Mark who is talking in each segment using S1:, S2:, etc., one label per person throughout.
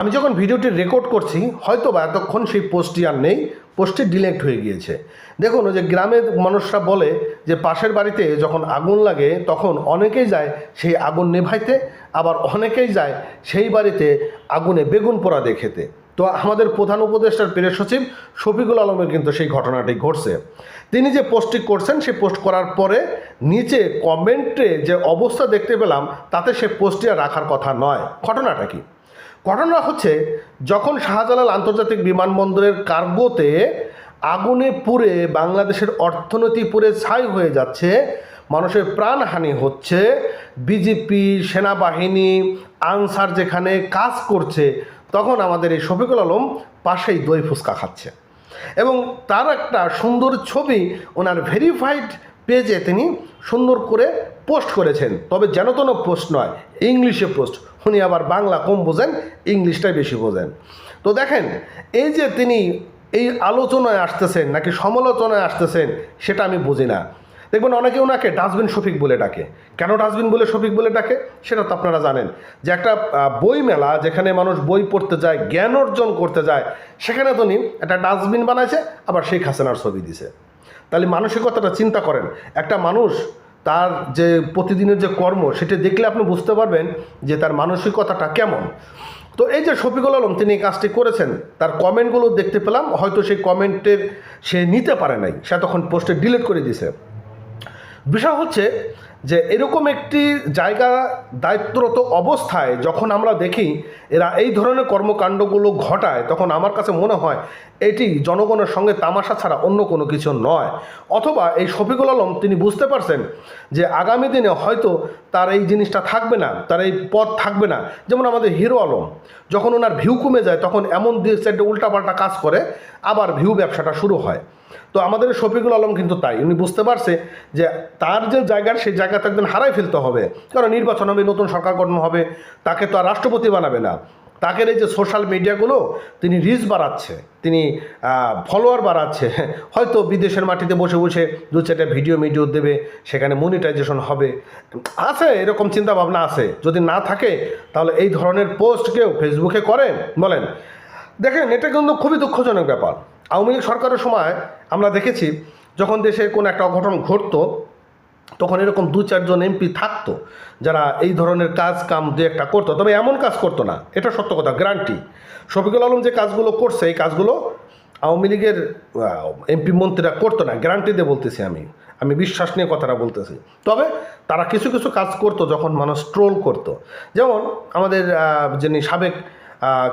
S1: আমি যখন ভিডিওটি রেকর্ড করছি হয়তো বা এতক্ষণ সেই পোস্টটি আর নেই, পোস্টটি ডিলেট হয়ে গিয়েছে। দেখুন, ওই যে গ্রামের মানুষরা বলে যে পাশের বাড়িতে যখন আগুন লাগে তখন অনেকেই যায় সেই আগুন নেভাইতে, আবার অনেকেই যায় সেই বাড়িতে আগুনে বেগুন পোড়া দেখেতে। তো আমাদের প্রধান উপদেষ্টার প্রেস সচিব শফিকুল আলমের কিন্তু সেই ঘটনাটি ঘটছে। তিনি যে পোস্টটি করছেন সেই পোস্ট করার পরে নিচে কমেন্টে যে অবস্থা দেখতে পেলাম তাতে সে পোস্টটি আর রাখার কথা নয়। ঘটনাটা কি? ঘটনা হচ্ছে, যখন শাহজালাল আন্তর্জাতিক বিমানবন্দরের কার্গোতে আগুনে পুড়ে বাংলাদেশের অর্থনীতি পুড়ে ছাই হয়ে যাচ্ছে, মানুষের প্রাণহানি হচ্ছে, বিজেপি সেনাবাহিনী আনসার যেখানে কাজ করছে, তখন আমাদের এই শফিকুল আলম পাশেই দই ফুচকা খাচ্ছে এবং তার একটা সুন্দর ছবি ওনার ভেরিফাইড পেজে তিনি সুন্দর করে পোস্ট করেছেন। তবে যেন তেন পোস্ট নয়, ইংলিশে পোস্ট। উনি আবার বাংলা কম বোঝেন, ইংলিশটাই বেশি বোঝেন। তো দেখেন, এই যে তিনি এই আলোচনায় আসতেছেন নাকি সমালোচনায় আসতেছেন সেটা আমি বুঝি না। দেখবেন অনেকে ওনাকে ডাস্টবিন শফিক বলে ডাকে। কেন ডাস্টবিন বলে শফিক বলে ডাকে সেটা তো আপনারা জানেন, যে একটা বই মেলা যেখানে মানুষ বই পড়তে যায়, জ্ঞান অর্জন করতে যায়, সেখানে তো একটা ডাস্টবিন বানাইছে, আবার শেখ হাসিনার ছবি দিছে। তাহলে মানসিকতাটা চিন্তা করেন। একটা মানুষ তার যে প্রতিদিনের যে কর্ম সেটা দেখলে আপনি বুঝতে পারবেন যে তার মানসিকতাটা কেমন। তো এই যে শফিকুল আলম তিনি এই কাজটি করেছেন, তার কমেন্টগুলো দেখতে পেলাম, হয়তো সেই কমেন্টের সে নিতে পারে নাই, সে তখন পোস্টে ডিলিট করে দিয়েছে। বিষয় হচ্ছে যে এরকম একটি জায়গা দায়িত্বরত অবস্থায় যখন আমরা দেখি এরা এই ধরনের কর্মকাণ্ডগুলো ঘটায়, তখন আমার কাছে মনে হয় এটি জনগণের সঙ্গে তামাশা ছাড়া অন্য কোনো কিছু নয়। অথবা এই শফিকুল আলম তিনি বুঝতে পারছেন যে আগামী দিনে হয়তো তার এই জিনিসটা থাকবে না, তার এই পদ থাকবে না। যেমন আমাদের হিরো আলম, যখন ওনার ভিউ কমে যায় তখন এমন দুই সাইডে উল্টাপাল্টা কাজ করে, আবার ভিউ ব্যবসাটা শুরু হয়। তো আমাদের শফিকুল আলম কিন্তু তাই, উনি বুঝতে পারছে যে তার যে জায়গার সেই জায়গাতে একদিন হারাই ফেলতে হবে, কারণ নির্বাচন হবে, নতুন সরকার গঠন হবে, তাকে তো আর রাষ্ট্রপতি বানাবে না। তাকে এই যে সোশ্যাল মিডিয়াগুলো তিনি রিচ বাড়াচ্ছে, তিনি ফলোয়ার বাড়াচ্ছে, হয়তো বিদেশের মাটিতে বসে বসে দু চারটা ভিডিও দেবে, সেখানে মনিটাইজেশন হবে, আছে এরকম চিন্তা ভাবনা আছে। যদি না থাকে তাহলে এই ধরনের পোস্ট কেউ ফেসবুকে করেন বলেন? দেখেন, এটা কিন্তু খুবই দুঃখজনক ব্যাপার। আওয়ামী লীগ সরকারের সময় আমরা দেখেছি যখন দেশে কোনো একটা অঘটন ঘটতো তখন এরকম দু চারজন এমপি থাকতো যারা এই ধরনের কাজ কাম দু একটা করতো, তবে এমন কাজ করতো না, এটা সত্য কথা, গ্যারান্টি। শফিকুল আলম যে কাজগুলো করছে এই কাজগুলো আওয়ামী লীগের এমপি মন্ত্রীরা করতো না, গ্যারান্টি দিয়ে বলতেছি আমি বিশ্বাস নিয়ে কথাটা বলতেছি। তবে তারা কিছু কিছু কাজ করতো যখন মানুষ ট্রোল করতো। যেমন আমাদের যিনি সাবেক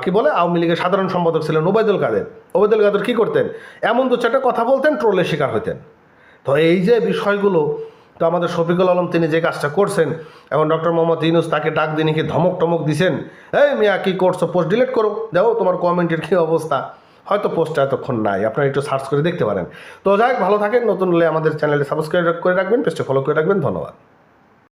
S1: কি বলে আওয়ামী লীগের সাধারণ সম্পাদক ছিলেন ওবায়দুল কাদের কী করতেন, এমন দু চারটা কথা বলতেন, ট্রোলের শিকার হইতেন। তো এই যে বিষয়গুলো, তো আমাদের শফিকুল আলম তিনি যে কাজটা করছেন, এখন ডক্টর মোহাম্মদ ইউনূস তাকে ডাক দিয়ে নাকি ধমক টমক দিছেন, এই মিয়া কী করছো, পোস্ট ডিলিট করো, দেখো তোমার কমেন্টের কী অবস্থা। হয়তো পোস্টটা এতক্ষণ নাই, আপনারা একটু সার্চ করে দেখতে পারেন। তো যাই হোক, ভালো থাকেন। নতুন হলে আমাদের চ্যানেলে সাবস্ক্রাইব করে রাখবেন, পেজটা ফলো করে রাখবেন। ধন্যবাদ।